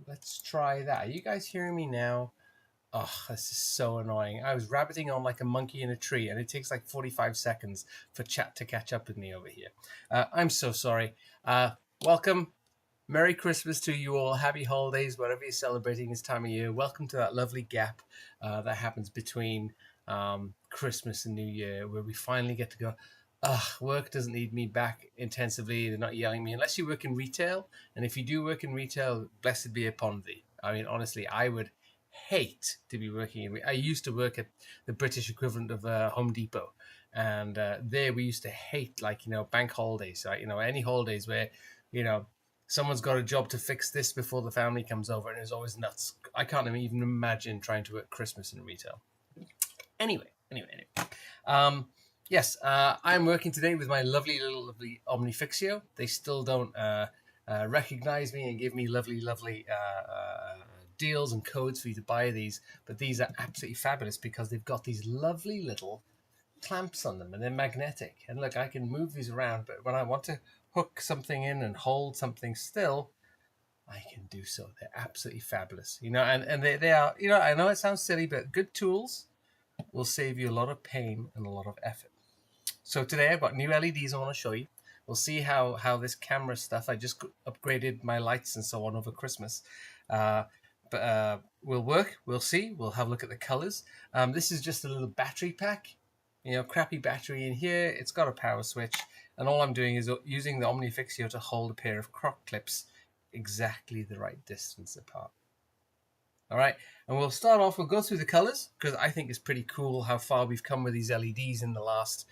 Let's try that. Are you guys hearing me now? Oh, this is so annoying. I was rabbiting on like a monkey in a tree, and it takes like 45 seconds for chat to catch up with me over here. I'm so sorry. Welcome. Merry Christmas to you all. Happy holidays, whatever you're celebrating this time of year. Welcome to that lovely gap that happens between Christmas and New Year, where we finally get to go, work doesn't need me back intensively. They're not yelling at me unless you work in retail. And if you do work in retail, blessed be upon thee. I mean, honestly, I would hate to be working in. I used to work at the British equivalent of Home Depot, and there we used to hate bank holidays, right? Any holidays where you know someone's got a job to fix this before the family comes over, and it's always nuts. I can't even imagine trying to work Christmas in retail. Anyway. Yes, I'm working today with my lovely Omnifixio. They still don't recognize me and give me lovely deals and codes for you to buy these, but these are absolutely fabulous because they've got these lovely little clamps on them and they're magnetic. And look, I can move these around, but when I want to hook something in and hold something still, I can do so. They're absolutely fabulous, and they are, I know it sounds silly, but good tools will save you a lot of pain and a lot of effort. So today I've got new LEDs I want to show you. We'll see how this camera stuff, I just upgraded my lights and so on over Christmas. But will work. We'll see. We'll have a look at the colors. This is just a little battery pack. Crappy battery in here. It's got a power switch. And all I'm doing is using the Omnifixio to hold a pair of croc clips exactly the right distance apart. All right, and we'll start off, we'll go through the colors because I think it's pretty cool how far we've come with these LEDs in the last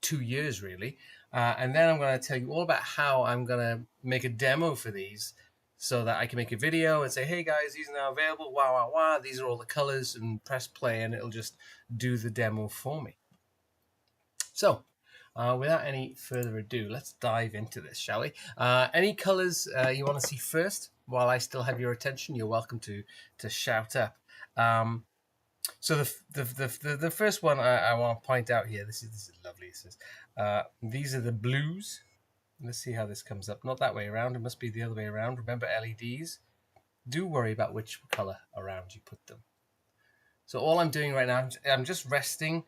2 years, really. And then I'm going to tell you all about how I'm going to make a demo for these so that I can make a video and say, hey guys, these are now available, wow, these are all the colors, and press play and it'll just do the demo for me. So, without any further ado, let's dive into this, shall we? Any colors you want to see first? While I still have your attention, you're welcome to shout up. So the first one I want to point out here, this is lovely. These are the blues. Let's see how this comes up. Not that way around. It must be the other way around. Remember, LEDs. Do worry about which color around you put them. So all I'm doing right now, I'm just resting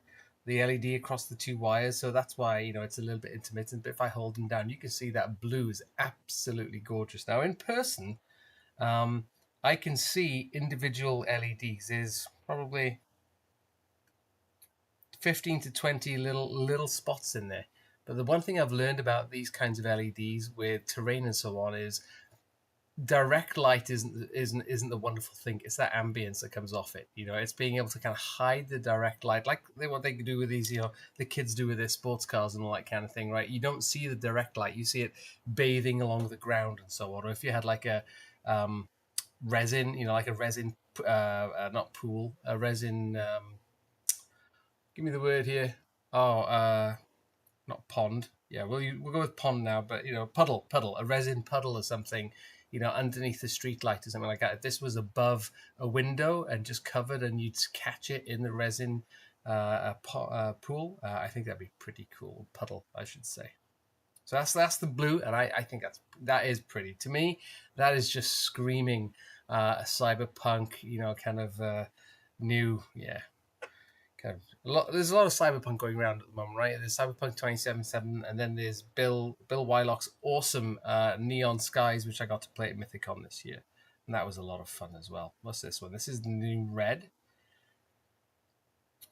the LED across the two wires. So that's why, it's a little bit intermittent. But if I hold them down, you can see that blue is absolutely gorgeous. Now in person, I can see individual LEDs. There's probably 15 to 20 little spots in there. But the one thing I've learned about these kinds of LEDs with terrain and so on is direct light isn't the wonderful thing. It's that ambience that comes off it. It's being able to kind of hide the direct light, like what they do with these, the kids do with their sports cars and all that kind of thing, right? You don't see the direct light. You see it bathing along the ground and so on. Or if you had like a resin, like a resin, not pool, a resin. Give me the word here. Oh, not pond. Yeah, we'll go with pond now. But puddle, a resin puddle or something. Underneath the street light or something like that. If this was above a window and just covered, and you'd catch it in the resin pool, I think that'd be pretty cool. Puddle, I should say. So that's the blue, and I think that is pretty. To me, that is just screaming a cyberpunk, kind of new, yeah. There's a lot of cyberpunk going around at the moment, right? There's Cyberpunk 2077, and then there's Bill Wylock's awesome Neon Skies, which I got to play at Mythicon this year, and that was a lot of fun as well. What's this one? This is the new red,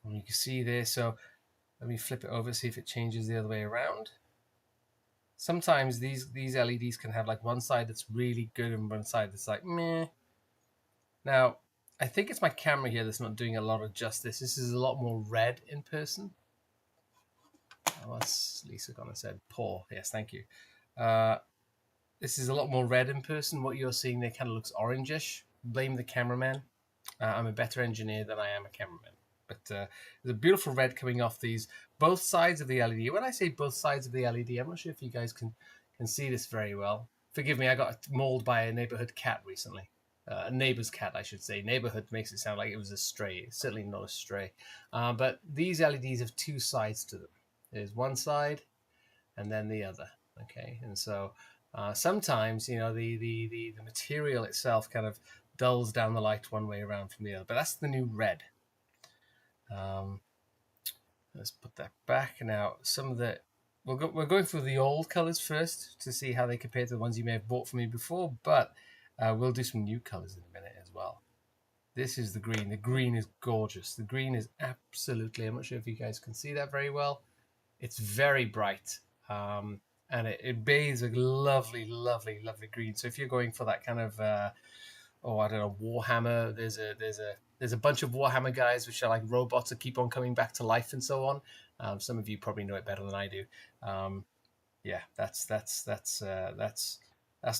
and you can see there. So let me flip it over, see if it changes the other way around. Sometimes these LEDs can have like one side that's really good and one side that's like meh. Now, I think it's my camera here that's not doing a lot of justice. This is a lot more red in person. What's Lisa gonna said? Poor. Yes, thank you. This is a lot more red in person. What you're seeing there kind of looks orangish. Blame the cameraman. I'm a better engineer than I am a cameraman. But there's a beautiful red coming off these both sides of the LED. When I say both sides of the LED, I'm not sure if you guys can see this very well. Forgive me, I got mauled by a neighborhood cat recently. A neighbor's cat, I should say. Neighborhood makes it sound like it was a stray. It's certainly not a stray. But these LEDs have two sides to them. There's one side and then the other. Okay, and so Sometimes, the material itself kind of dulls down the light one way around from the other, but that's the new red. Um, let's put that back now. We're going through the old colors first to see how they compare to the ones you may have bought from me before, but we'll do some new colors in a minute as well. This is the green. The green is gorgeous. The green is absolutely, I'm not sure if you guys can see that very well. It's very bright. And it bathes a lovely, lovely, lovely green. So if you're going for that kind of, I don't know, Warhammer, there's a bunch of Warhammer guys which are like robots that keep on coming back to life and so on. Some of you probably know it better than I do. Yeah, that's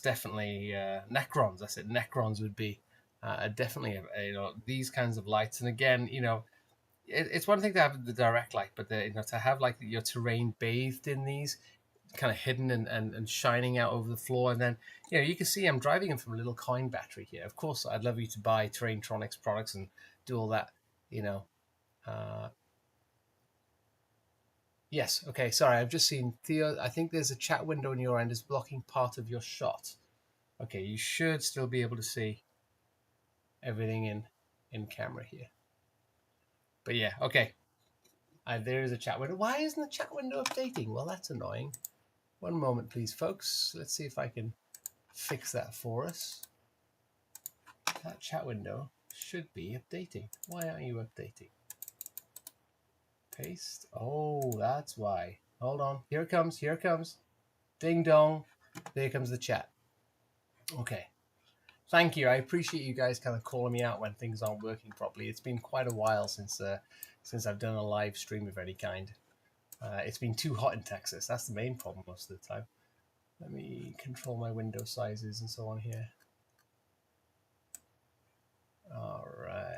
definitely Necrons. That's it. Necrons would be definitely these kinds of lights. And again, it's one thing to have the direct light, but to have like your terrain bathed in these, kind of hidden and shining out over the floor. And then, you can see I'm driving them from a little coin battery here. Of course, I'd love you to buy Terrain-Tronics products and do all that, Yes, okay, sorry, I've just seen Theo. I think there's a chat window on your end is blocking part of your shot. Okay, you should still be able to see everything in camera here. But yeah, okay. There is a chat window. Why isn't the chat window updating? Well, that's annoying. One moment, please, folks. Let's see if I can fix that for us. That chat window should be updating. Why aren't you updating? Paste. Oh, that's why. Hold on. Here it comes. Here it comes. Ding dong. There comes the chat. Okay. Thank you. I appreciate you guys kind of calling me out when things aren't working properly. It's been quite a while since I've done a live stream of any kind. It's been too hot in Texas. That's the main problem most of the time. Let me control my window sizes and so on here. All right.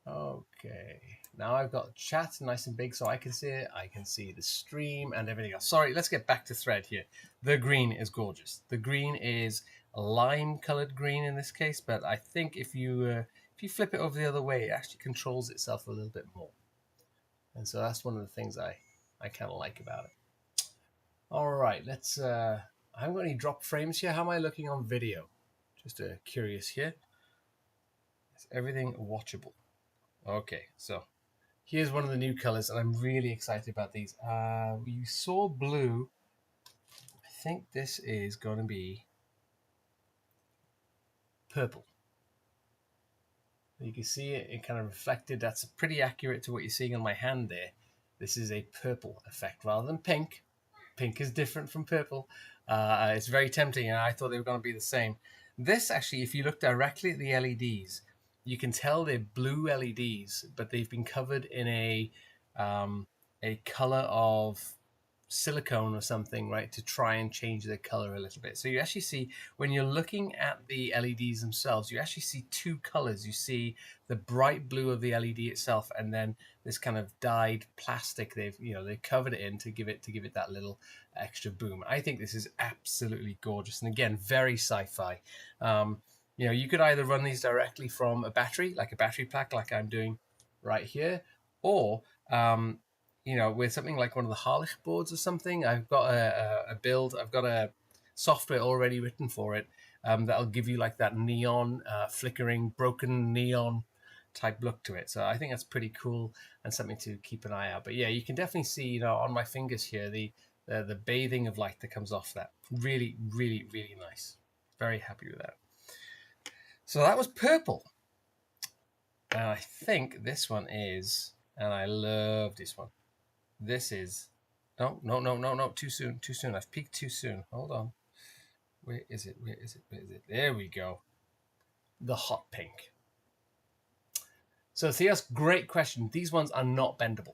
Okay. Now I've got chat nice and big so I can see it. I can see the stream and everything else. Sorry, let's get back to thread here. The green is gorgeous. The green is a lime-colored green in this case, but I think if you flip it over the other way, it actually controls itself a little bit more. And so that's one of the things I kind of like about it. All right, let's. I haven't got any drop frames here. How am I looking on video? Just curious here. Is everything watchable? Okay, so here's one of the new colors, and I'm really excited about these. You saw blue. I think this is going to be purple. You can see it kind of reflected. That's pretty accurate to what you're seeing on my hand there. This is a purple effect rather than pink. Pink is different from purple. It's very tempting, and I thought they were going to be the same. This actually, if you look directly at the LEDs, you can tell they're blue LEDs, but they've been covered in a color of silicone or something, right, to try and change the color a little bit. So you actually see, when you're looking at the LEDs themselves, you actually see two colors. You see the bright blue of the LED itself, and then this kind of dyed plastic they covered it in to give it that little extra boom. I think this is absolutely gorgeous, and again, very sci-fi. You could either run these directly from a battery, like a battery pack, like I'm doing right here, or with something like one of the Harlich boards or something. I've got a build. I've got a software already written for it that'll give you like that neon, flickering, broken neon type look to it. So I think that's pretty cool and something to keep an eye out. But yeah, you can definitely see, on my fingers here, the bathing of light that comes off that. Really, really, really nice. Very happy with that. So that was purple. And I think this one is, and I love this one. This is, no, too soon. I've peaked too soon. Hold on. Where is it? There we go. The hot pink. So Theos, great question. These ones are not bendable.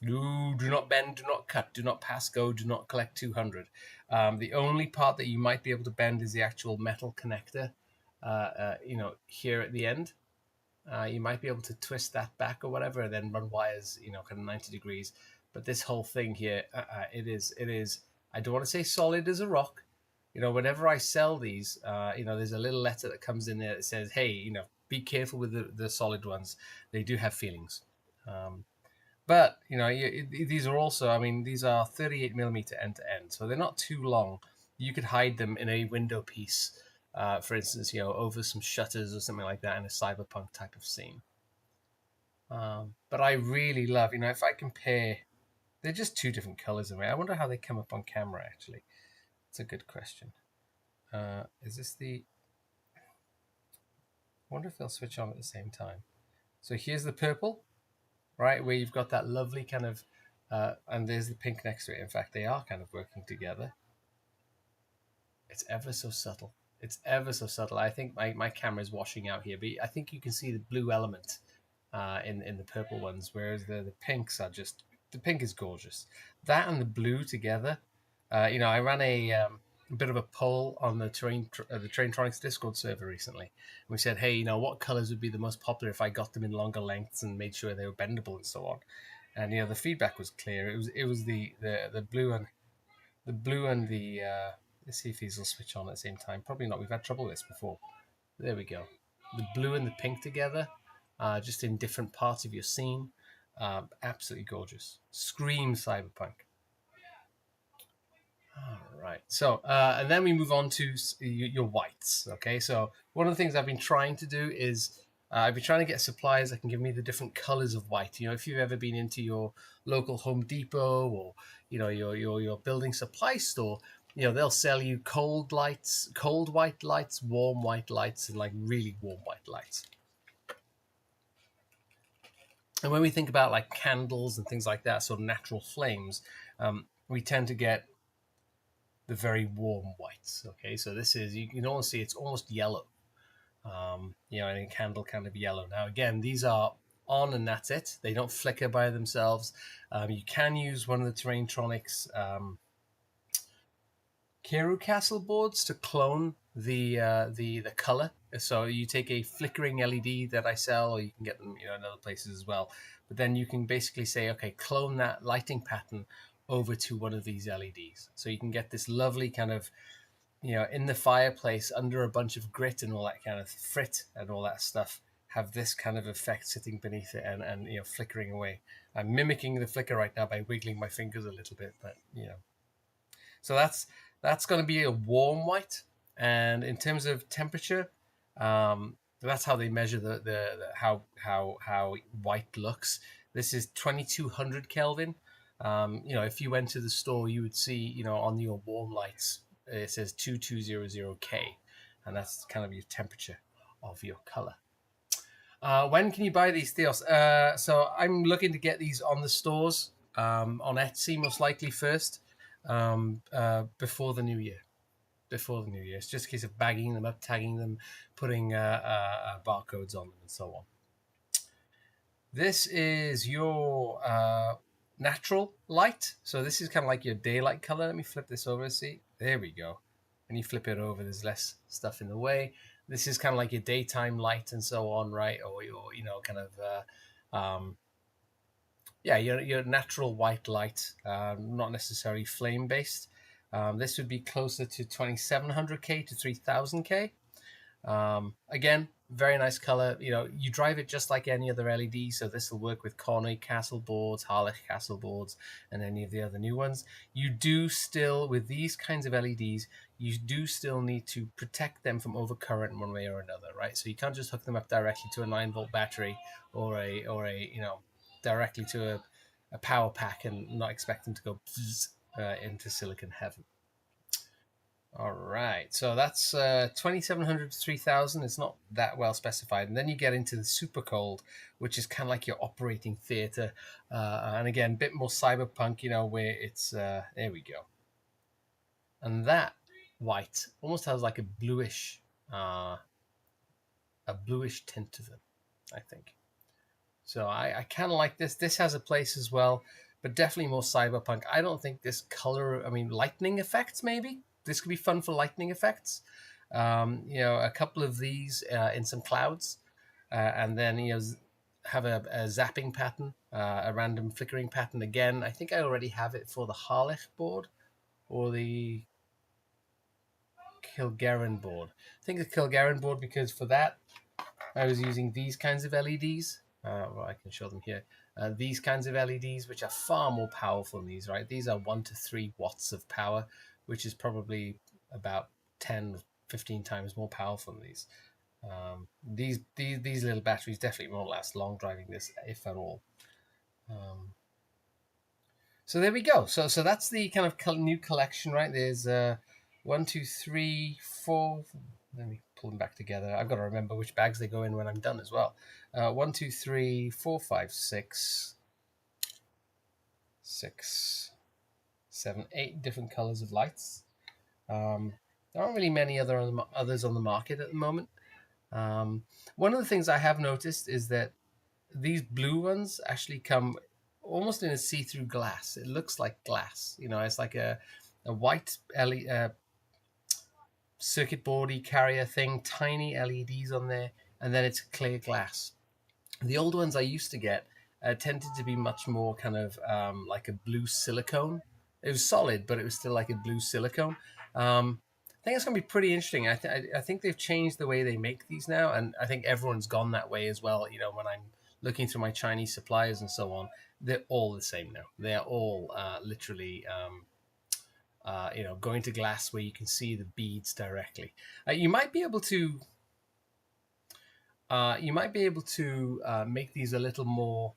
No, do not bend, do not cut, do not pass go, do not collect 200. The only part that you might be able to bend is the actual metal connector, here at the end. You might be able to twist that back or whatever, and then run wires, kind of 90 degrees. But this whole thing here, it is. I don't want to say solid as a rock. Whenever I sell these, there's a little letter that comes in there that says, "Hey, be careful with the solid ones. They do have feelings." But these are also, I mean, these are 38mm end to end, so they're not too long. You could hide them in a window piece, for instance, over some shutters or something like that in a cyberpunk type of scene. But I really love, if I compare, they're just two different colors in me. I wonder how they come up on camera. Actually, it's a good question. Is this the? I wonder if they'll switch on at the same time. So here's the purple, right, where you've got that lovely kind of, and there's the pink next to it. In fact, they are kind of working together. It's ever so subtle. It's ever so subtle. I think my camera is washing out here, but I think you can see the blue element in the purple ones, whereas the pinks are just, the pink is gorgeous. That and the blue together. I ran a bit of a poll on the Terrain-Tronics Discord server recently. We said, hey, what colors would be the most popular if I got them in longer lengths and made sure they were bendable and so on. And the feedback was clear. It was the blue and the let's see if these will switch on at the same time. Probably not. We've had trouble with this before. There we go. The blue and the pink together, just in different parts of your scene. Absolutely gorgeous. Screams cyberpunk. All right. So, and then we move on to your whites. Okay. So, one of the things I've been trying to do is I've been trying to get suppliers that can give me the different colors of white. If you've ever been into your local Home Depot or your building supply store, they'll sell you cold lights, cold white lights, warm white lights, and like really warm white lights. And when we think about like candles and things like that, sort of natural flames, we tend to get the very warm whites. Okay, so this is, you can almost see it's almost yellow. And a candle kind of yellow. Now again, these are on and that's it. They don't flicker by themselves. You can use one of the Terrain-Tronics Kiru Castle boards to clone the color. So you take a flickering LED that I sell, or you can get them in other places as well. But then you can basically say, okay, clone that lighting pattern over to one of these LEDs. So you can get this lovely kind of in the fireplace under a bunch of grit and all that kind of frit and all that stuff, have this kind of effect sitting beneath it and flickering away. I'm mimicking the flicker right now by wiggling my fingers a little bit, but so that's going to be a warm white. And in terms of temperature, that's how they measure the how white looks. This is 2200 Kelvin. If you went to the store, you would see on your warm lights it says 2200K, and that's kind of your temperature of your color. When can you buy these, Theos? So I'm looking to get these on the stores, on Etsy most likely first, before the new year. Before the new year, it's just a case of bagging them up, tagging them, putting barcodes on them, and so on. This is your natural light. So this is kind of like your daylight color. Let me flip this over. See, there we go. When you flip it over, there's less stuff in the way. This is kind of like your daytime light and so on, right? Or your, kind of, your natural white light, not necessarily flame based. This would be closer to 2700K to 3000K. Again, very nice color. You drive it just like any other LED, so this will work with Corney Castle boards, Harlech Castle boards, and any of the other new ones. You do still, with these kinds of LEDs, you do still need to protect them from overcurrent in one way or another, right? So you can't just hook them up directly to a 9-volt battery or a directly to a power pack and not expect them to go into silicon heaven. All right, so that's 2700 to 3000. It's not that well specified. And then you get into the super cold, which is kind of like your operating theater. And again, a bit more cyberpunk, where it's, there we go. And that white almost has like a bluish tint to them, I think. So I kind of like this. This has a place as well, but definitely more cyberpunk. I don't think this color, lightning effects maybe. This could be fun for lightning effects. A couple of these in some clouds, and then have a zapping pattern, a random flickering pattern again. I think I already have it for the Harlech board or the Kilgarren board. I think the Kilgarren board, because for that I was using these kinds of LEDs. Well, I can show them here. these kinds of LEDs, which are far more powerful than these, right? These are 1 to 3 watts of power, which is probably about 10, 15 times more powerful than these. These little batteries definitely won't last long driving this, if at all. So there we go. So that's the kind of new collection, right? There's 1, 2, 3, 4. Let me pull them back together. I've got to remember which bags they go in when I'm done as well. 1, 2, 3, 4, 5, 6, 6, 7, 8 different colors of lights. There aren't really many others on the market at the moment. One of the things I have noticed is that these blue ones actually come almost in a see-through glass. It looks like glass. It's like a white circuit boardy carrier thing, tiny LEDs on there, and then it's clear glass. The old ones I used to get tended to be much more kind of like a blue silicone. It was solid, but it was still like a blue silicone. I think it's going to be pretty interesting. I think they've changed the way they make these now, and I think everyone's gone that way as well. When I'm looking through my Chinese suppliers and so on, they're all the same now. They're all literally, going to glass where you can see the beads directly. You might be able to make these a little more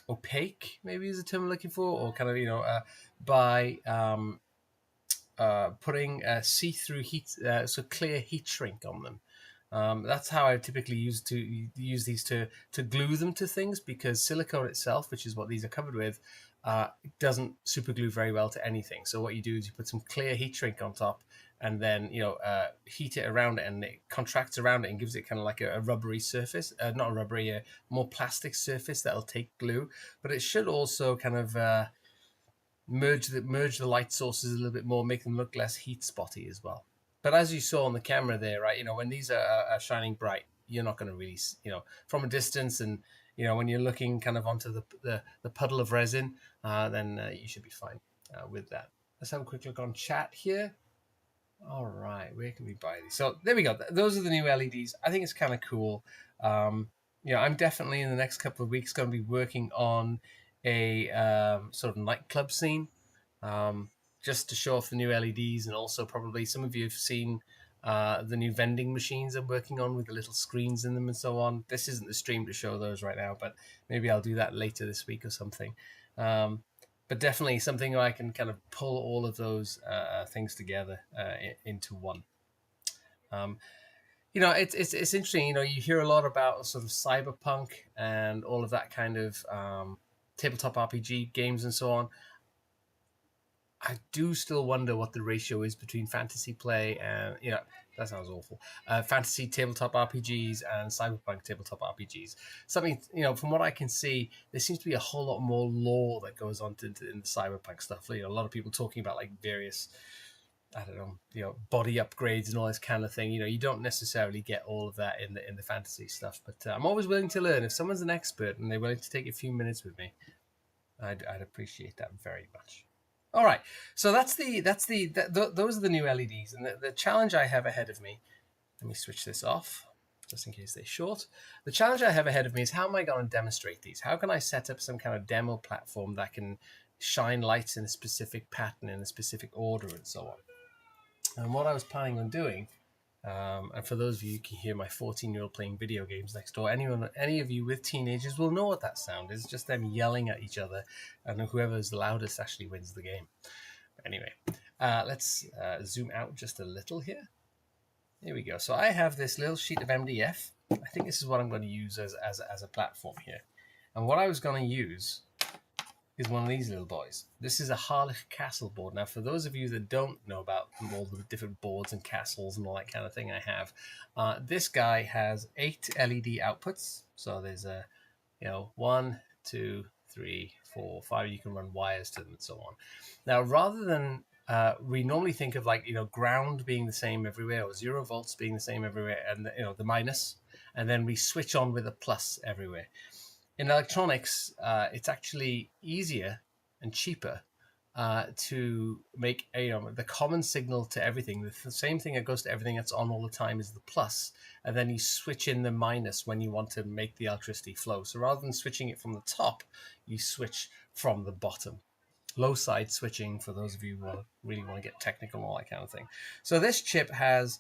opaque, maybe is the term I'm looking for, or kind of by putting see-through heat, so clear heat shrink on them. That's how I typically use these to glue them to things, because silicone itself, which is what these are covered with, doesn't super glue very well to anything. So what you do is you put some clear heat shrink on top, and then heat it around it, and it contracts around it and gives it kind of like a rubbery surface, not a rubbery, a more plastic surface that'll take glue. But it should also kind of merge the light sources a little bit more, make them look less heat spotty as well. But as you saw on the camera there, right, when these are shining bright, you're not going to really, from a distance, and when you're looking kind of onto the puddle of resin, then you should be fine with that. Let's have a quick look on chat here. All right, where can we buy these? So there we go. Those are the new LEDs. I think it's kind of cool. I'm definitely in the next couple of weeks going to be working on a sort of nightclub scene, just to show off the new LEDs, and also probably some of you have seen the new vending machines I'm working on with the little screens in them and so on. This isn't the stream to show those right now, but maybe I'll do that later this week or something. But definitely something where I can kind of pull all of those things together into one. It's interesting. You hear a lot about sort of cyberpunk and all of that kind of tabletop RPG games and so on. I do still wonder what the ratio is between fantasy play and, that sounds awful, fantasy tabletop RPGs and cyberpunk tabletop RPGs. Something, from what I can see, there seems to be a whole lot more lore that goes on in the cyberpunk stuff. A lot of people talking about like various, I don't know, body upgrades and all this kind of thing. You don't necessarily get all of that in the fantasy stuff, but I'm always willing to learn. If someone's an expert and they're willing to take a few minutes with me, I'd appreciate that very much. All right, so those are the new LEDs, and the challenge I have ahead of me. Let me switch this off, just in case they're short. The challenge I have ahead of me is, how am I going to demonstrate these? How can I set up some kind of demo platform that can shine lights in a specific pattern, in a specific order, and so on? And what I was planning on doing, and for those of you who can hear my 14-year-old playing video games next door, any of you with teenagers will know what that sound is. Just them yelling at each other, and whoever's the loudest actually wins the game. Anyway, let's zoom out just a little here. Here we go. So I have this little sheet of MDF. I think this is what I'm going to use as a platform here. And what I was going to use is one of these little boys. This is a Harlech Castle board. Now, for those of you that don't know about all the different boards and castles and all that kind of thing I have, this guy has 8 LED outputs. So there's 1, 2, 3, 4, 5. You can run wires to them and so on. Now, rather than we normally think of ground being the same everywhere, or 0 volts being the same everywhere, and the minus, and then we switch on with a plus everywhere. In electronics, it's actually easier and cheaper to make the common signal to everything. The same thing that goes to everything that's on all the time is the plus, and then you switch in the minus when you want to make the electricity flow. So rather than switching it from the top, you switch from the bottom. Low side switching for those of you who really want to get technical and all that kind of thing. So this chip has,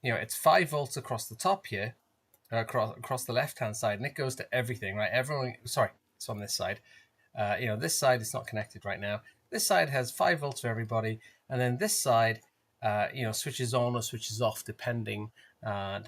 it's 5 volts across the top here, across the left hand side, and it goes to everything, right? It's on this side. This side is not connected right now. This side has 5 volts for everybody, and then this side, switches on or switches off depending on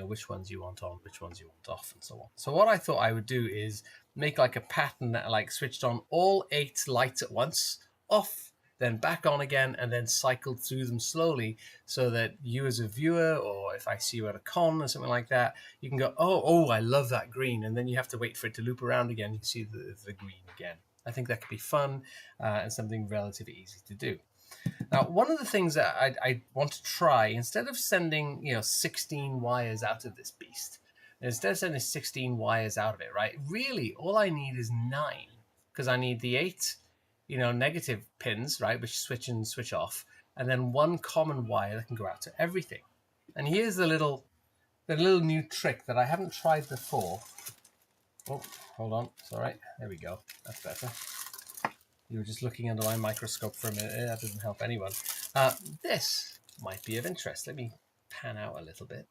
which ones you want on, which ones you want off, and so on. So what I thought I would do is make like a pattern that like switched on all 8 lights at once, off, then back on again, and then cycled through them slowly, so that you as a viewer, or if I see you at a con or something like that, you can go, oh, I love that green, and then you have to wait for it to loop around again. You see the green again. I think that could be fun and something relatively easy to do. Now, one of the things that I want to try, instead of sending 16 wires out of this beast, instead of sending 16 wires out of it, right? Really, all I need is 9, because I need the 8 negative pins, right, which switch and switch off, and then one common wire that can go out to everything. And here's the little new trick that I haven't tried before. Oh, hold on. Sorry. There we go. That's better. You were just looking under my microscope for a minute. That doesn't help anyone. This might be of interest. Let me pan out a little bit.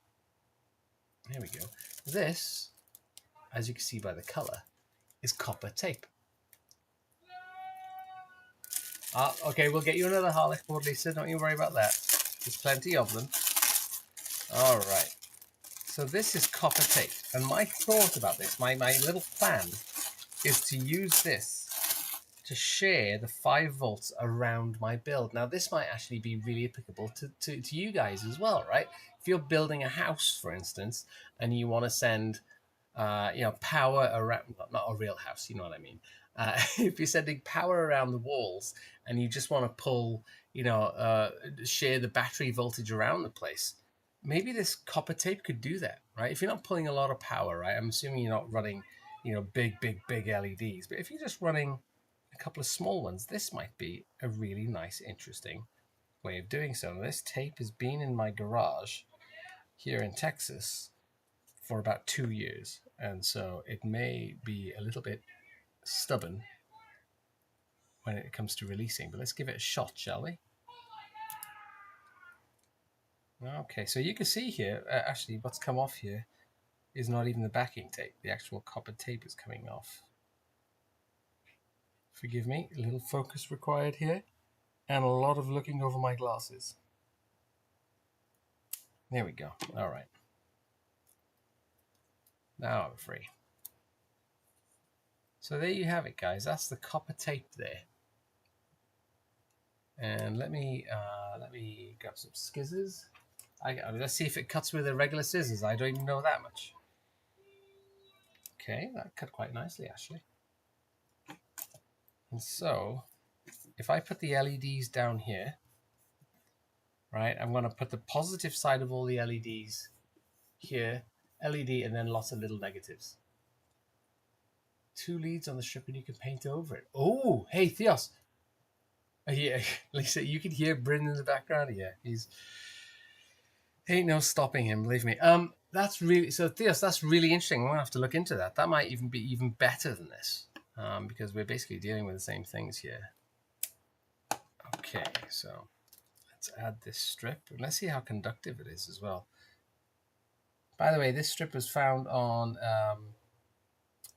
There we go. This, as you can see by the color, is copper tape. Okay, we'll get you another Harlech board, Lisa. Don't you worry about that. There's plenty of them. All right. So this is copper tape. And my thought about this, my little plan, is to use this to share the 5 volts around my build. Now, this might actually be really applicable to you guys as well, right? If you're building a house, for instance, and you want to send power around, not a real house, you know what I mean. If you're sending power around the walls and you just want to pull, share the battery voltage around the place, maybe this copper tape could do that, right? If you're not pulling a lot of power, right? I'm assuming you're not running, big LEDs, but if you're just running a couple of small ones, this might be a really nice, interesting way of doing so. Now, this tape has been in my garage here in Texas for about 2 years, and so it may be a little bit stubborn when it comes to releasing, but let's give it a shot, shall we? Okay, so you can see here, actually what's come off here is not even the backing tape. The actual copper tape is coming off. Forgive me, a little focus required here, and a lot of looking over my glasses. There we go. All right. Now I'm free. So there you have it, guys. That's the copper tape there. And let me grab some scissors. Let's see if it cuts with the regular scissors. I don't even know that much. Okay, that cut quite nicely, actually. And so, if I put the LEDs down here, right, I'm going to put the positive side of all the LEDs here, LED, and then lots of little negatives. 2 leads on the strip and you can paint over it. Oh, hey, Theos. Yeah, Lisa, you can hear Bryn in the background. Yeah, ain't no stopping him, believe me. That's really, so Theos, that's really interesting. I'm going to have to look into that. That might even be even better than this, because we're basically dealing with the same things here. Okay, so let's add this strip. And let's see how conductive it is as well. By the way, this strip was found on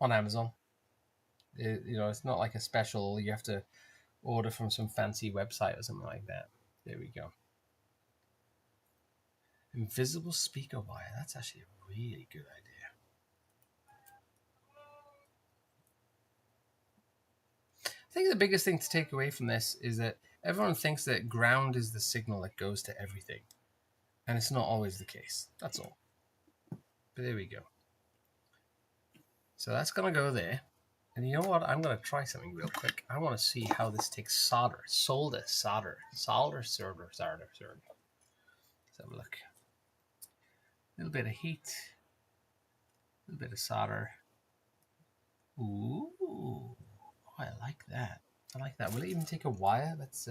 Amazon. It's not like a special, you have to order from some fancy website or something like that. There we go. Invisible speaker wire. That's actually a really good idea. I think the biggest thing to take away from this is that everyone thinks that ground is the signal that goes to everything. And it's not always the case. That's all. But there we go. So that's going to go there. And you know what? I'm going to try something real quick. I want to see how this takes solder. Solder. Let's have a look. A little bit of heat. A little bit of solder. Ooh. Oh, I like that. I like that. Will it even take a wire? Let's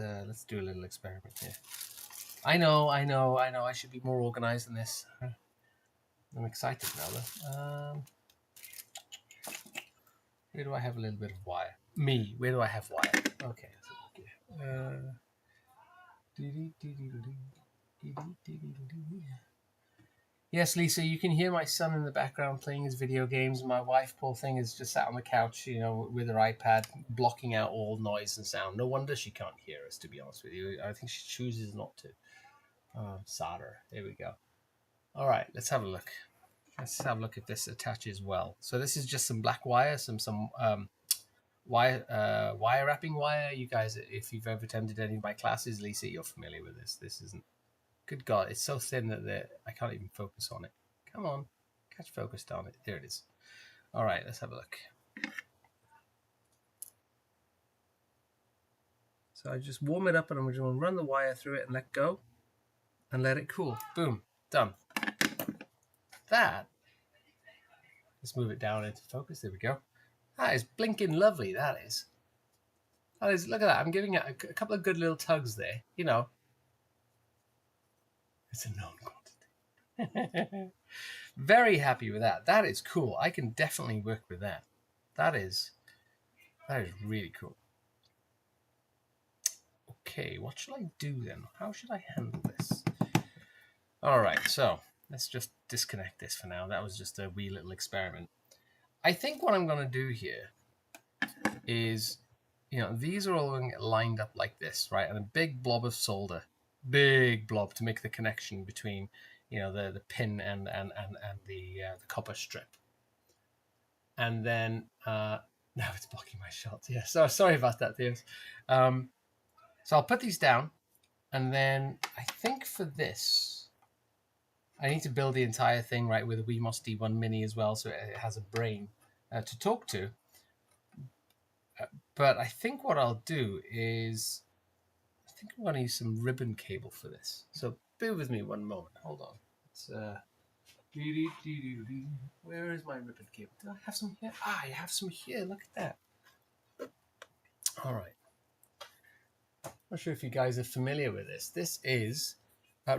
do a little experiment here. I know. I should be more organized than this. I'm excited now, though. Where do I have a little bit of wire? Me. Where do I have wire? Okay. Yes, Lisa, you can hear my son in the background playing his video games. My wife, poor thing, is just sat on the couch, with her iPad, blocking out all noise and sound. No wonder she can't hear us, to be honest with you. I think she chooses not to. Solder. There we go. All right, let's have a look. Let's have a look if this attaches well. So this is just some black wire, some wire wrapping wire. You guys, if you've ever attended any of my classes, Lisa, you're familiar with this. This isn't. Good God, it's so thin that I can't even focus on it. Come on, catch focused on it. There it is. All right, let's have a look. So I just warm it up and I'm just going to run the wire through it and let go and let it cool. Boom, done. That, let's move it down into focus. There we go. That is blinking lovely, that is. Look at that. I'm giving it a couple of good little tugs there. It's a known quantity. Very happy with that. That is cool. I can definitely work with that. That is really cool. Okay, what should I do then? How should I handle this? All right, so let's just disconnect this for now. That was just a wee little experiment. I think what I'm going to do here is, these are all going to get lined up like this, right? And a big blob of solder, big blob to make the connection between, the pin and the copper strip. And then now it's blocking my shot. Yeah, so sorry about that, Theo. So I'll put these down, and then I think for this, I need to build the entire thing right with a Wemos D1 Mini as well, so it has a brain to talk to. But I think what I'll do is, I think I'm going to use some ribbon cable for this. So bear with me one moment. Hold on. It's, where is my ribbon cable? Do I have some here? I have some here. Look at that. All right. I'm not sure if you guys are familiar with this. This is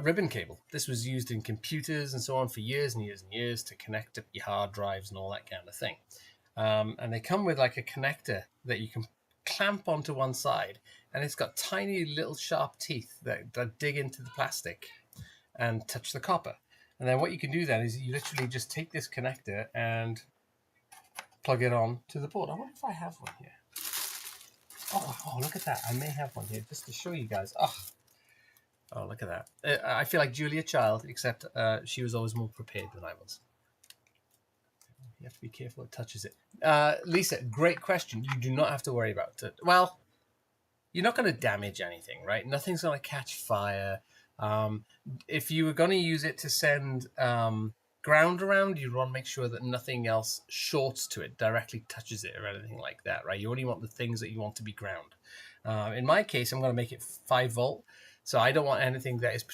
ribbon cable. This was used in computers and so on for years and years and years to connect up your hard drives and all that kind of thing. And they come with like a connector that you can clamp onto one side, and it's got tiny little sharp teeth that dig into the plastic and touch the copper. And then what you can do then is you literally just take this connector and plug it on to the board. I wonder if I have one here. Oh, look at that. I may have one here just to show you guys. Oh, look at that. I feel like Julia Child, except she was always more prepared than I was. You have to be careful it touches it. Lisa, great question. You do not have to worry about it. Well, you're not going to damage anything, right? Nothing's going to catch fire. If you were going to use it to send ground around, you'd want to make sure that nothing else shorts to it, directly touches it or anything like that, right? You only want the things that you want to be ground. In my case, I'm going to make it 5 volt. So I don't want anything that is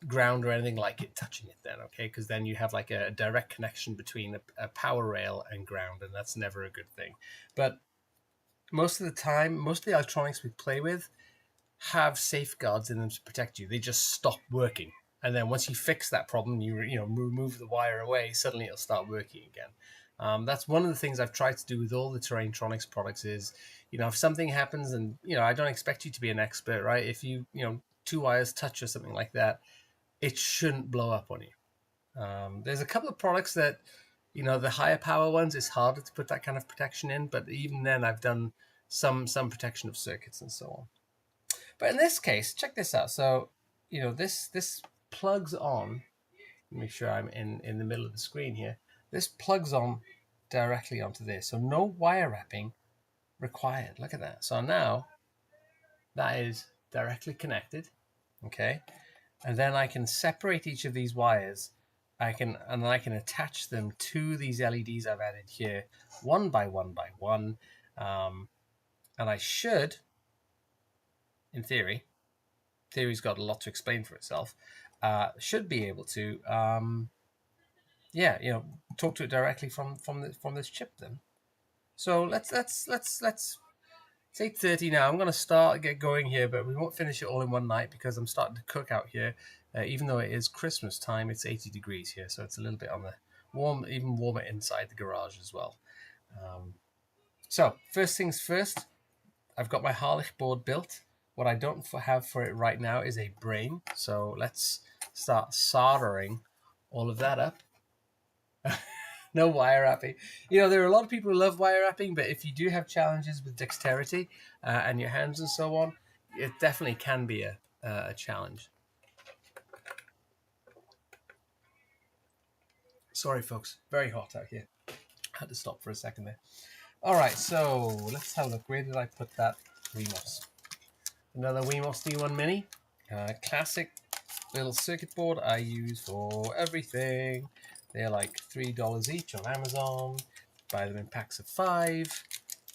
ground or anything like it touching it then, okay? Because then you have like a direct connection between a power rail and ground, and that's never a good thing. But most of the time, most of the electronics we play with have safeguards in them to protect you. They just stop working. And then once you fix that problem, you move the wire away, suddenly it'll start working again. That's one of the things I've tried to do with all the Terrain-Tronics products is, if something happens and, I don't expect you to be an expert, right? If you 2 wires touch or something like that, it shouldn't blow up on you. There's a couple of products that, the higher power ones, it's harder to put that kind of protection in, but even then I've done some protection of circuits and so on. But in this case, check this out. So, this plugs on. Make sure I'm in the middle of the screen here. This plugs on directly onto this. So no wire wrapping required. Look at that. So now that is directly connected. Okay. And then I can separate each of these wires. I can attach them to these LEDs I've added here, one by one by one. And I should, in theory's got a lot to explain for itself, should be able to, talk to it directly from this chip then. So let's It's 8:30 now. I'm going to get going here, but we won't finish it all in one night because I'm starting to cook out here. Even though it is Christmas time, it's 80 degrees here, so it's a little bit on the warm, even warmer inside the garage as well. So first things first, I've got my Harlich board built. What I don't have for it right now is a brain, so let's start soldering all of that up. No wire wrapping. You know, there are a lot of people who love wire wrapping, but if you do have challenges with dexterity and your hands and so on, it definitely can be a challenge. Sorry, folks. Very hot out here. I had to stop for a second there. All right, so let's have a look. Where did I put that Wemos? Another Wemos D1 Mini. Classic little circuit board I use for everything. They're like $3 each on Amazon. Buy them in packs of 5.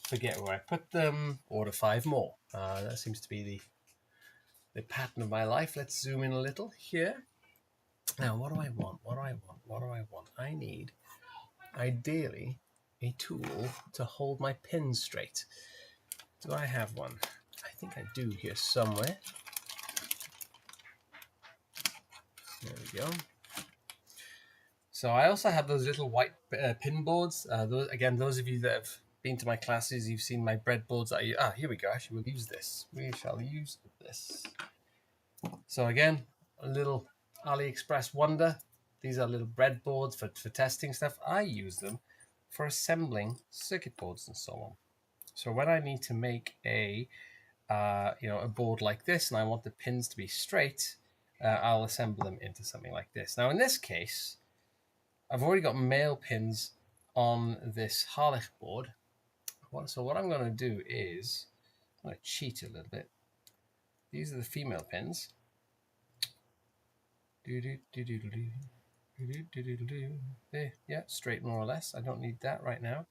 Forget where I put them. Order 5 more. That seems to be the pattern of my life. Let's zoom in a little here. Now, what do I want? What do I want? What do I want? I need, ideally, a tool to hold my pins straight. Do I have one? I think I do here somewhere. There we go. So I also have those little white pin boards. Those of you that have been to my classes, you've seen my breadboards. Here we go. Actually, we'll use this. We shall use this. So again, a little AliExpress wonder. These are little breadboards for testing stuff. I use them for assembling circuit boards and so on. So when I need to make a board like this, and I want the pins to be straight, I'll assemble them into something like this. Now in this case, I've already got male pins on this Harlich board. So what I'm going to do is, I'm going to cheat a little bit. These are the female pins. Yeah, straight more or less. I don't need that right now.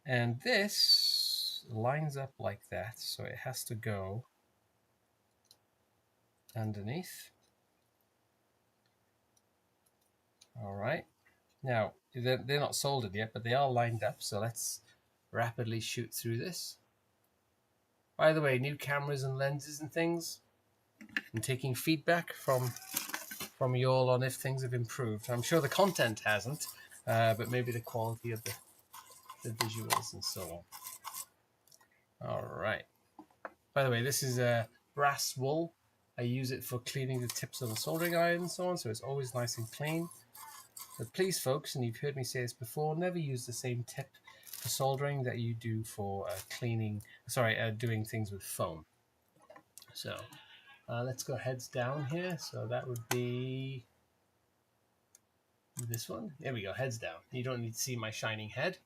And this lines up like that, so it has to go underneath. All right. Now, they're not soldered yet, but they are lined up, so let's rapidly shoot through this. By the way, new cameras and lenses and things. I'm taking feedback from you all on if things have improved. I'm sure the content hasn't, but maybe the quality of the visuals and so on. All right. By the way, this is a brass wool. I use it for cleaning the tips of the soldering iron and so on, so it's always nice and clean. But please, folks, and you've heard me say this before, never use the same tip for soldering that you do for doing things with foam. So let's go heads down here. So that would be this one. There we go, heads down. You don't need to see my shining head.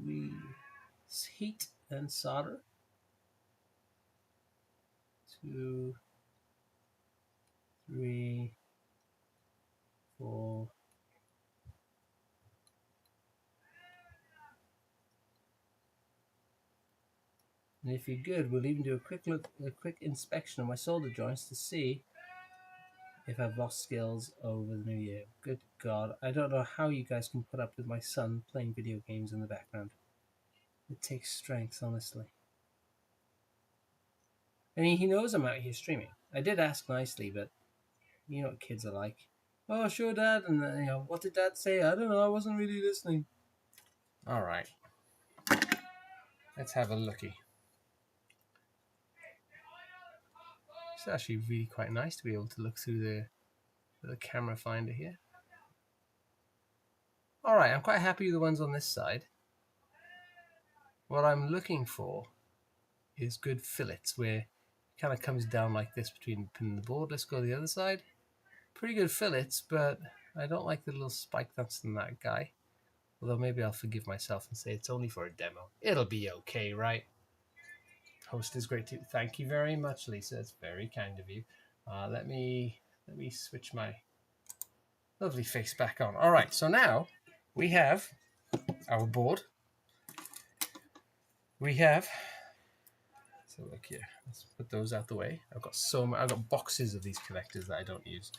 We heat and solder. 2, 3, 4. And if you're good, we'll even do a quick inspection of my solder joints to see if I've lost skills over the new year. Good God, I don't know how you guys can put up with my son playing video games in the background. It takes strength, honestly. And he knows I'm out here streaming. I did ask nicely, but you know what kids are like. Oh, sure, Dad. And what did Dad say? I don't know. I wasn't really listening. All right. Let's have a looky. It's actually really quite nice to be able to look through the camera finder here. All right, I'm quite happy with the ones on this side. What I'm looking for is good fillets where it kind of comes down like this between the pin and the board. Let's go to the other side. Pretty good fillets, but I don't like the little spike that's in that guy. Although maybe I'll forgive myself and say it's only for a demo. It'll be okay, right? Host is great too. Thank you very much, Lisa. It's very kind of you. Let me switch my lovely face back on. All right, so now we have our board. We have. So look here. Let's put those out the way. I've got boxes of these connectors that I don't use.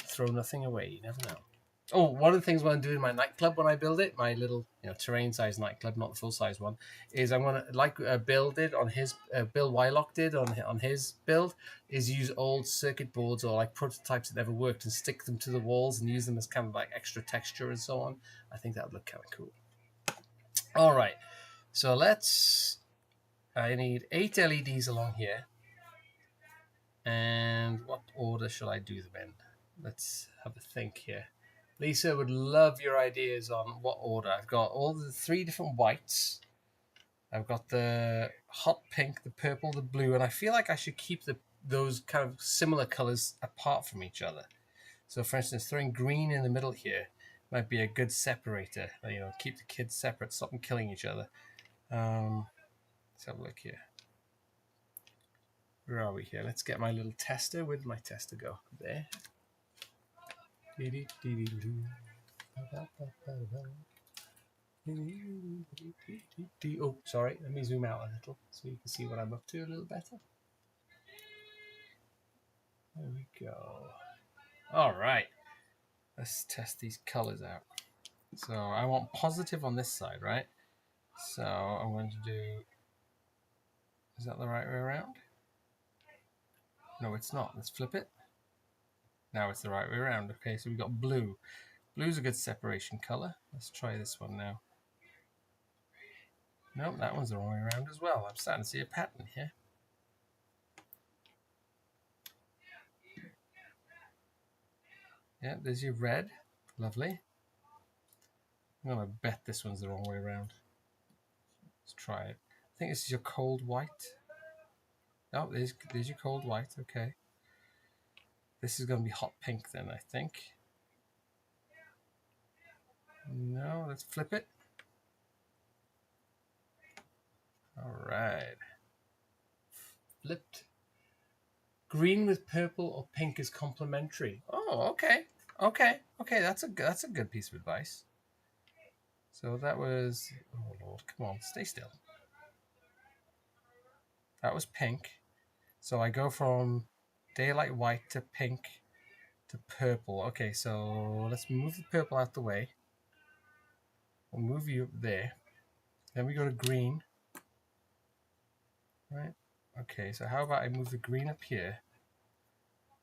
Throw nothing away. You never know. Oh, one of the things I want to do in my nightclub when I build it, my little terrain-sized nightclub, not the full-size one, is I'm gonna build it on his Bill Wylock did on his build, is use old circuit boards or like prototypes that never worked and stick them to the walls and use them as kind of like extra texture and so on. I think that would look kind of cool. All right, so I need 8 LEDs along here, and what order shall I do them in? Let's have a think here. Lisa would love your ideas on what order. I've got all the 3 different whites. I've got the hot pink, the purple, the blue, and I feel like I should keep those kind of similar colors apart from each other. So, for instance, throwing green in the middle here might be a good separator. Keep the kids separate, stop them killing each other. Let's have a look here. Where are we here? Let's get my little tester. Where did my tester go? There. Oh, sorry. Let me zoom out a little so you can see what I'm up to a little better. There we go. All right. Let's test these colors out. So I want positive on this side, right? So I'm going to do... Is that the right way around? No, it's not. Let's flip it. Now it's the right way around. Okay, so we've got blue. Blue's a good separation color. Let's try this one now. Nope, that one's the wrong way around as well. I'm starting to see a pattern here. Yeah, there's your red. Lovely. I'm going to bet this one's the wrong way around. Let's try it. I think this is your cold white. Oh, there's your cold white. Okay. This is going to be hot pink then, I think. No, let's flip it. All right. Flipped. Green with purple or pink is complementary. Oh, okay. Okay. That's a good piece of advice. So that was... Oh, Lord. Come on. Stay still. That was pink. So I go from daylight white to pink to purple. Okay, so let's move the purple out the way. We'll move you up there. Then we go to green. Right? Okay, so how about I move the green up here?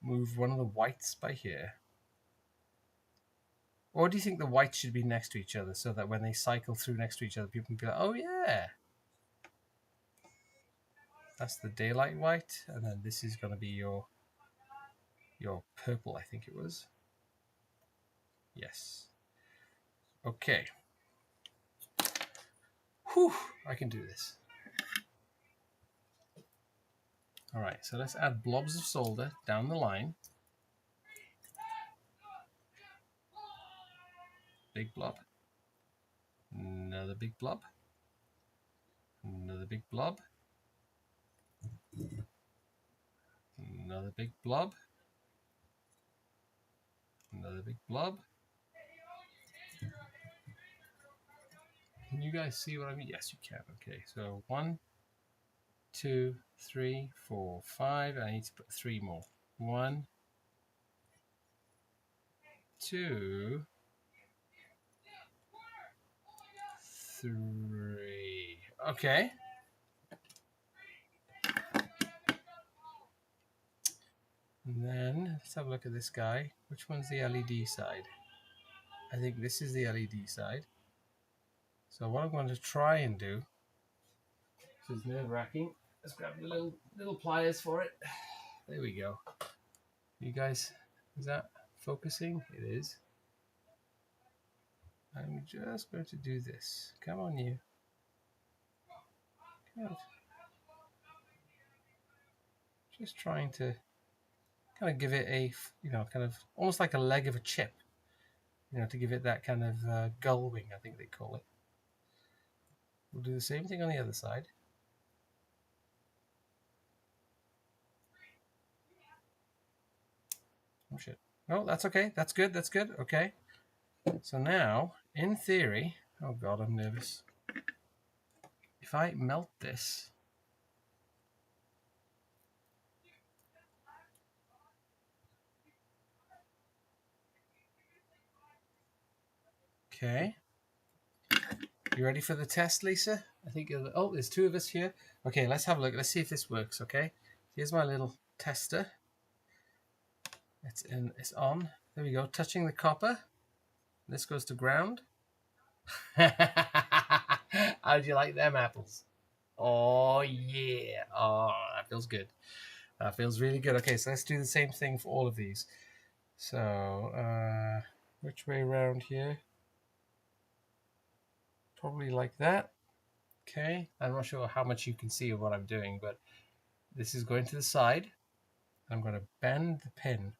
Move one of the whites by here. Or do you think the whites should be next to each other so that when they cycle through next to each other, people can be like, oh yeah. That's the daylight white. And then this is going to be your purple, I think it was. Yes. Okay. Whew, I can do this. All right, so let's add blobs of solder down the line. Big blob. Another big blob. Another big blob. Another big blob. Another big blob. Can you guys see what I mean? Yes, you can. Okay, so 1, 2, 3, 4, 5. I need to put 3 more. 1, 2, 3. Okay. And then let's have a look at this guy. Which one's the LED side? I think this is the LED side. So what I'm going to try and do, this is nerve-wracking. Let's grab the little pliers for it. There we go. You guys, is that focusing? It is. I'm just going to do this. Come on, you. Good. Just trying to kind of give it a, kind of almost like a leg of a chip. To give it that kind of gull wing, I think they call it. We'll do the same thing on the other side. Oh shit. Oh, that's okay. That's good. That's good. Okay. So now, in theory, oh god, I'm nervous. If I melt this, Okay. You ready for the test, Lisa? I think. Oh, there's two of us here. Okay, let's have a look. Let's see if this works. Okay. Here's my little tester. It's in. It's on. There we go. Touching the copper. This goes to ground. How do you like them apples? Oh yeah. Oh, that feels good. That feels really good. Okay, so let's do the same thing for all of these. So, which way around here? Probably like that. Okay, I'm not sure how much you can see of what I'm doing, but this is going to the side. I'm going to bend the pin.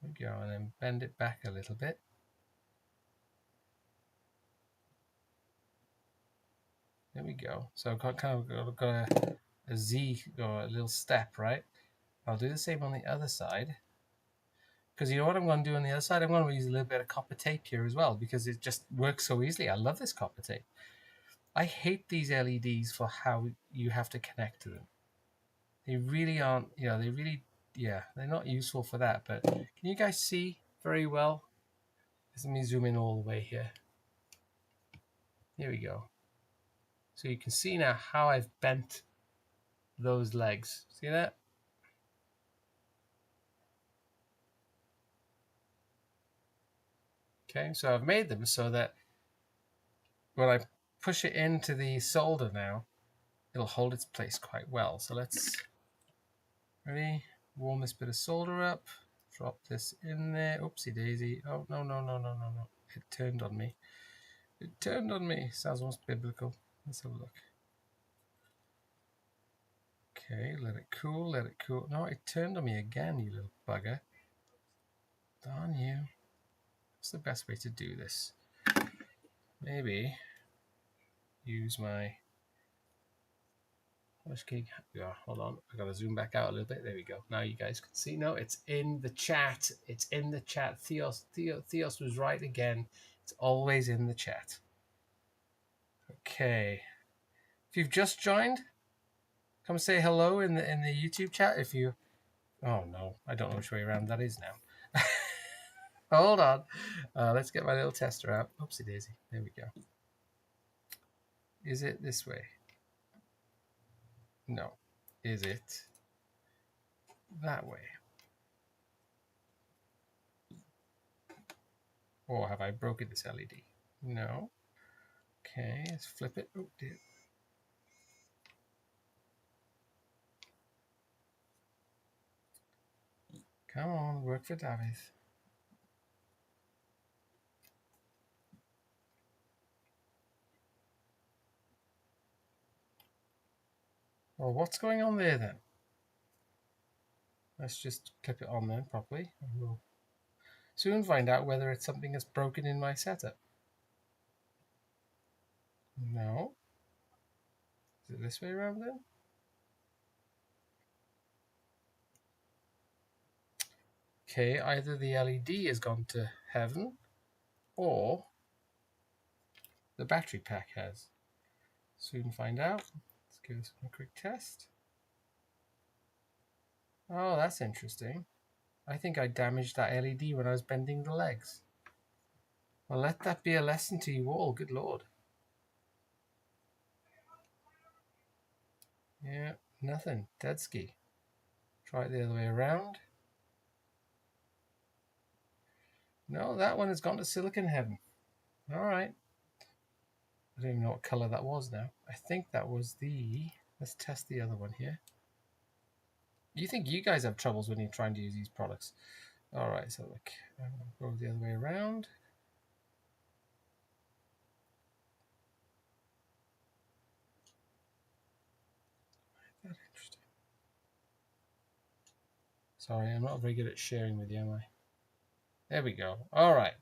There we go, and then bend it back a little bit. There we go. So I've got kind of got a Z or a little step, right? I'll do the same on the other side. Because you know what I'm going to do on the other side? I'm going to use a little bit of copper tape here as well because it just works so easily. I love this copper tape. I hate these LEDs for how you have to connect to them. They really aren't, they really, they're not useful for that. But can you guys see very well? Let me zoom in all the way here. Here we go. So you can see now how I've bent those legs. See that? Okay, so I've made them so that when I push it into the solder now, it'll hold its place quite well. So let's, ready? Warm this bit of solder up. Drop this in there. Oopsie daisy. Oh, no, no, no, no, no, no. It turned on me. It turned on me. Sounds almost biblical. Let's have a look. Okay, let it cool, let it cool. No, it turned on me again, you little bugger. Darn you. What's the best way to do this? Maybe use my... Yeah, hold on. I gotta zoom back out a little bit. There we go. Now you guys can see. No, it's in the chat. It's in the chat. Theos was right again. It's always in the chat. Okay. If you've just joined, come say hello in the YouTube chat. If you... Oh no, I don't know which way around that is now. Hold on. Let's get my little tester out. Oopsie daisy. There we go. Is it this way? No. Is it that way? Or have I broken this LED? No. Okay, let's flip it. Oh dear. Come on, work for David. Well, what's going on there then? Let's just clip it on then properly, and we'll soon find out whether it's something that's broken in my setup. No. Is it this way around then? Okay, either the LED has gone to heaven or the battery pack has. Soon find out. Let's give this one a quick test. Oh, that's interesting. I think I damaged that LED when I was bending the legs. Well, let that be a lesson to you all. Good Lord. Yeah, nothing. Dead ski. Try it the other way around. No, that one has gone to silicon heaven. All right. I don't even know what color that was now. I think that was the... Let's test the other one here. You think you guys have troubles when you're trying to use these products. All right, so look. I'm going to go the other way around. That's interesting. Sorry, I'm not very good at sharing with you, am I? There we go. All right.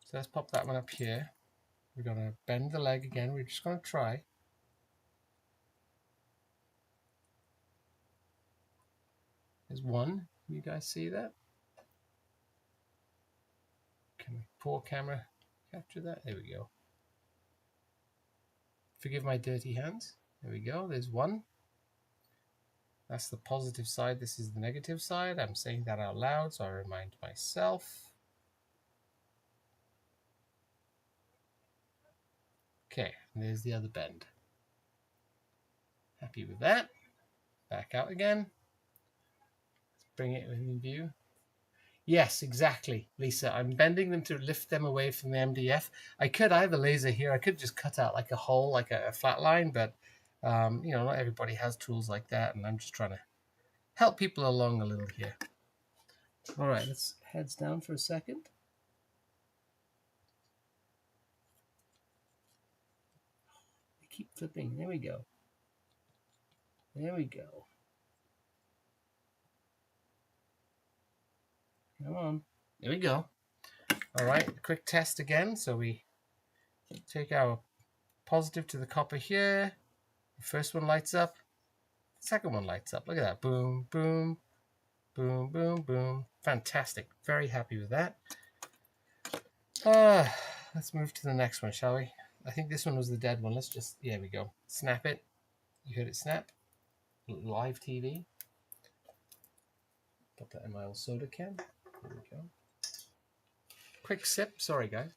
So let's pop that one up here. We're going to bend the leg again. We're just going to try. There's one. You guys see that? Can the poor camera capture that? There we go. Forgive my dirty hands. There we go. There's one. That's the positive side. This is the negative side. I'm saying that out loud, so I remind myself. Okay, and there's the other bend. Happy with that. Back out again. Let's bring it within view. Yes, exactly, Lisa. I'm bending them to lift them away from the MDF. I have a laser here. I could just cut out like a hole, like a flat line, but not everybody has tools like that, and I'm just trying to help people along a little here. All right, let's heads down for a second. They keep flipping. There we go. There we go. Come on. There we go. All right, quick test again. So we take our positive to the copper here. The first one lights up. The second one lights up. Look at that. Boom, boom, boom, boom, boom. Fantastic. Very happy with that. Let's move to the next one, shall we? I think this one was the dead one. Let's just, there we go. Snap it. You heard it snap. Live TV. Put that in my old soda can. There we go. Quick sip. Sorry, guys.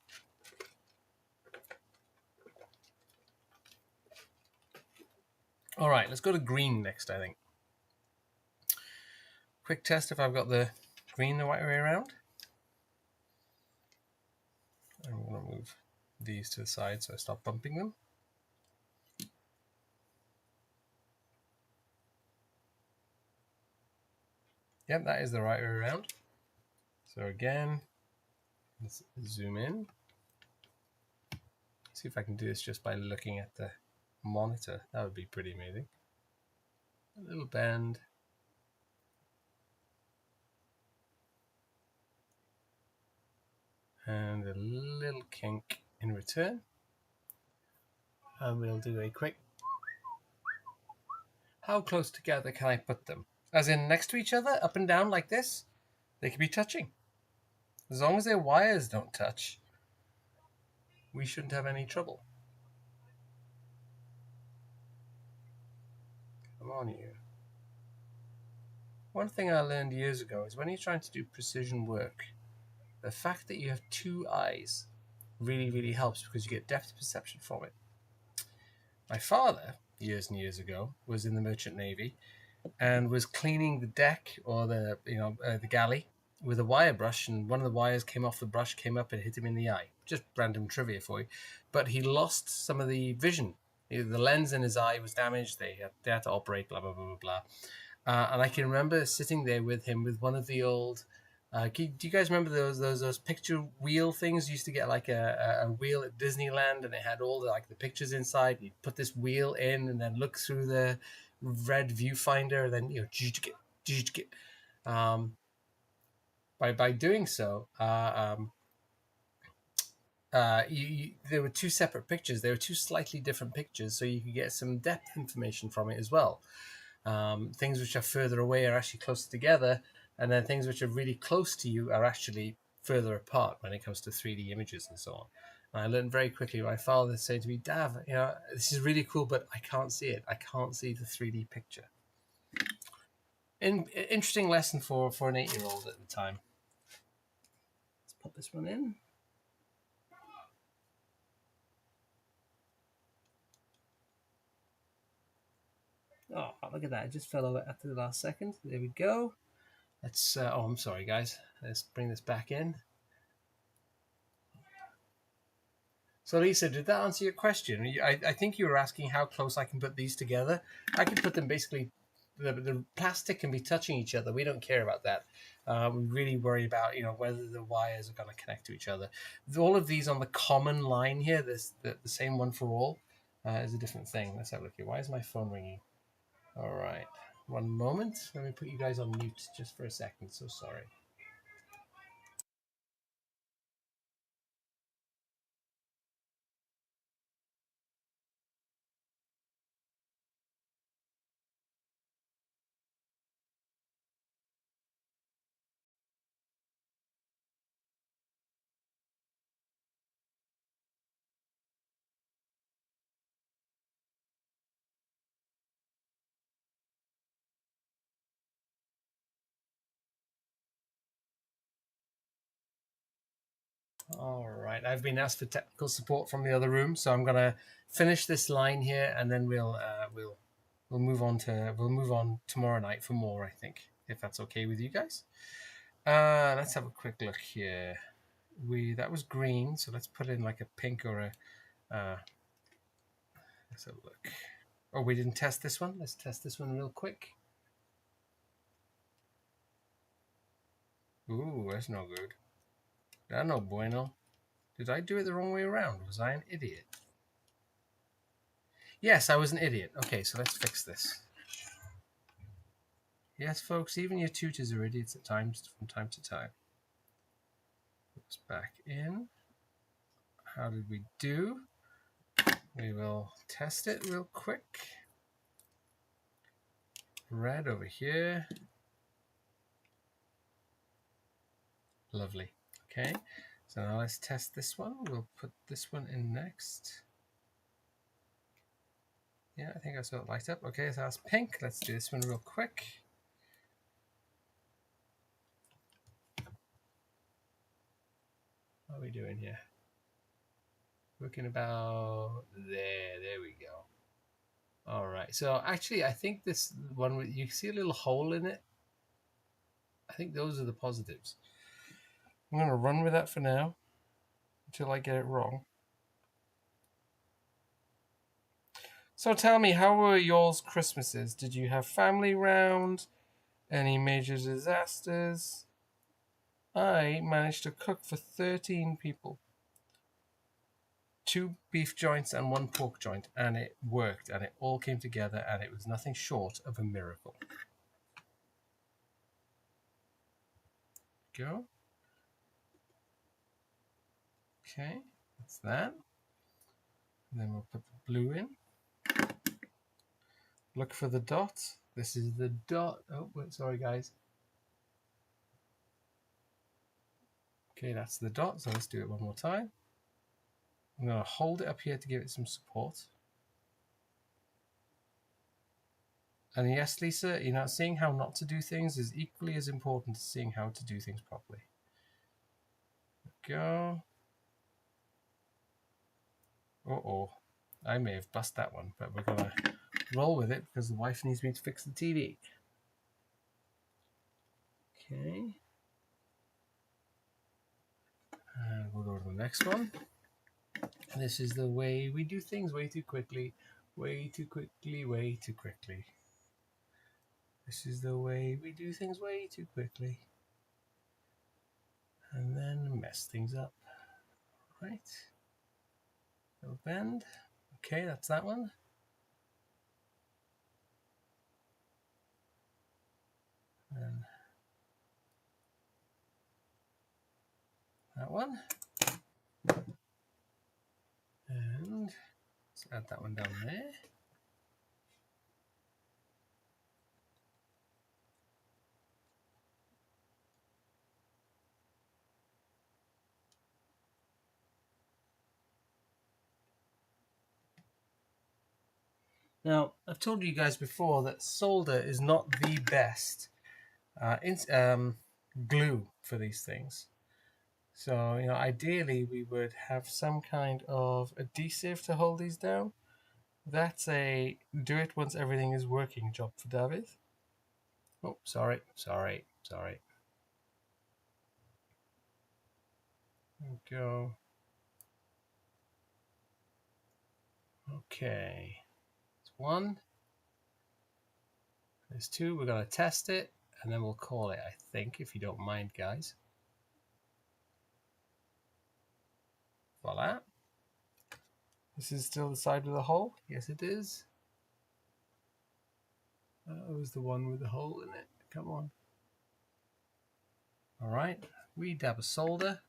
All right, let's go to green next, I think. Quick test if I've got the green the right way around. I'm going to move these to the side so I stop bumping them. Yep, that is the right way around. So again, let's zoom in. See if I can do this just by looking at the monitor. That would be pretty amazing. A little bend. And a little kink in return. And we'll do a quick... How close together can I put them? As in next to each other, up and down like this? They could be touching. As long as their wires don't touch, we shouldn't have any trouble. Come on, you. One thing I learned years ago is when you're trying to do precision work, the fact that you have two eyes really, really helps because you get depth perception from it. My father, years and years ago, was in the Merchant Navy and was cleaning the deck or the galley with a wire brush, and one of the wires came off the brush, came up and hit him in the eye. Just random trivia for you. But he lost some of the vision. The lens in his eye was damaged. They had to operate, blah, blah, blah, blah, blah. And I can remember sitting there with him with one of the old... do you guys remember those picture wheel things? You used to get like a wheel at Disneyland, and it had all the pictures inside. You put this wheel in, and then look through the red viewfinder, and then by doing so, there were two separate pictures. They were two slightly different pictures, so you could get some depth information from it as well. Things which are further away are actually closer together, and then things which are really close to you are actually further apart when it comes to 3D images and so on. And I learned very quickly. My father said to me, "Dav, this is really cool, but I can't see it. I can't see the 3D picture." Interesting lesson for an 8-year-old at the time. Let's pop this one in. Oh, look at that. It just fell over after the last second. There we go. Let's, oh, I'm sorry, guys. Let's bring this back in. So, Lisa, did that answer your question? I think you were asking how close I can put these together. I can put them basically, the plastic can be touching each other. We don't care about that. We really worry about, whether the wires are going to connect to each other. All of these on the common line here, the same one for all, is a different thing. Let's have a look here. Why is my phone ringing? All right. One moment. Let me put you guys on mute just for a second. So sorry. All right. I've been asked for technical support from the other room, so I'm gonna finish this line here, and then we'll move on tomorrow night for more. I think, if that's okay with you guys. Let's have a quick look here. That was green, so let's put in like a pink or a. Let's have a look. Oh, we didn't test this one. Let's test this one real quick. Ooh, that's no good. That's no bueno. Did I do it the wrong way around? Was I an idiot? Yes, I was an idiot. Okay, so let's fix this. Yes, folks, even your tutors are idiots at times, from time to time. Let's back in. How did we do? We will test it real quick. Red over here. Lovely. Okay, so now let's test this one. We'll put this one in next. Yeah, I think I saw it light up. Okay, so that's pink. Let's do this one real quick. What are we doing here? Looking about there. There we go. All right. So actually, I think this one, you see a little hole in it. I think those are the positives. I'm going to run with that for now until I get it wrong. So tell me, how were y'all's Christmases? Did you have family round? Any major disasters? I managed to cook for 13 people. 2 beef joints and 1 pork joint, and it worked, and it all came together, and it was nothing short of a miracle. Go. Okay, that's that. And then we'll put the blue in. Look for the dot. This is the dot. Oh, wait, sorry guys. Okay, that's the dot, so let's do it one more time. I'm going to hold it up here to give it some support. And yes, Lisa, you know, seeing how not to do things is equally as important as seeing how to do things properly. Go. Uh-oh. I may have bust that one, but we're going to roll with it because the wife needs me to fix the TV. Okay. And we'll go to the next one. This is the way we do things way too quickly. Way too quickly, way too quickly. This is the way we do things way too quickly. And then mess things up. Right. Little bend. Okay, that's that one. And that one. And let's add that one down there. Now, I've told you guys before that solder is not the best glue for these things. So, you know, ideally we would have some kind of adhesive to hold these down. That's a do it once everything is working job for David. Oh, sorry. There we go. Okay. It's 1. There's 2. We're going to test it, and then we'll call it, I think, if you don't mind, guys. Voila. This is still the side with the hole. Yes, it is. That was the one with the hole in it. Come on. All right. We dab a solder.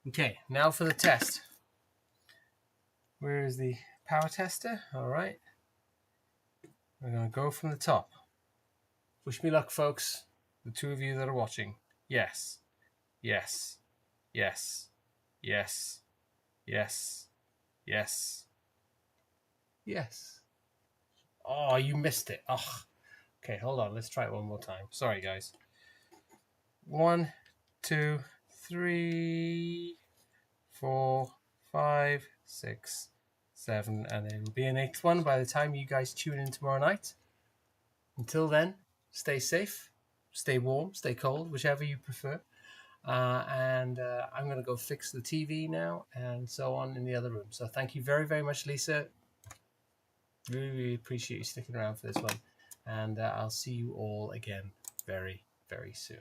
Okay, now for the test. Where is the power tester? All right. We're going to go from the top. Wish me luck, folks. The 2 of you that are watching. Yes. Yes. Yes. Yes. Yes. Yes. Yes. Oh, you missed it. Oh, Okay, hold on. Let's try it one more time. Sorry, guys. 1, 2, 3, 4, 5, 6, 7, and there will be an eighth one by the time you guys tune in tomorrow night. Until then, stay safe, stay warm, stay cold, whichever you prefer. And I'm going to go fix the TV now and so on in the other room. So thank you very, very much, Lisa. Really, really appreciate you sticking around for this one. And I'll see you all again very, very soon.